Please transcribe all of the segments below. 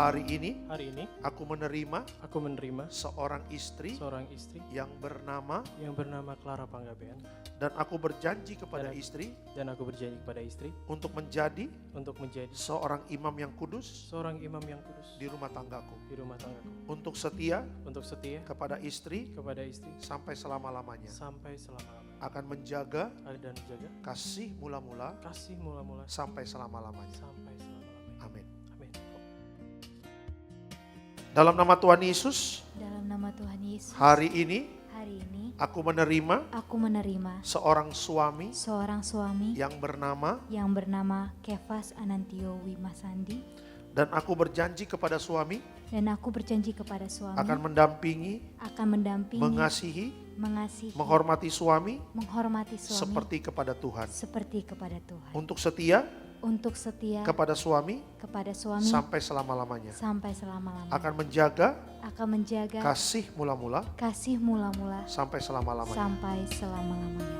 Hari ini aku menerima seorang istri yang bernama Clara Panggabean, dan aku berjanji kepada istri untuk menjadi seorang imam yang kudus di rumah tanggaku. Untuk setia kepada istri sampai selama-lamanya. Akan menjaga kasih mula-mula sampai selama-lamanya. Amin. Dalam nama Tuhan Yesus, hari ini aku menerima seorang suami yang bernama Kefas Anantio Wimasandi, dan aku berjanji kepada suami akan mendampingi, mengasihi, menghormati suami seperti kepada Tuhan. Untuk setia kepada suami sampai selama-lamanya. Akan menjaga kasih mula-mula sampai selama-lamanya.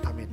Amin.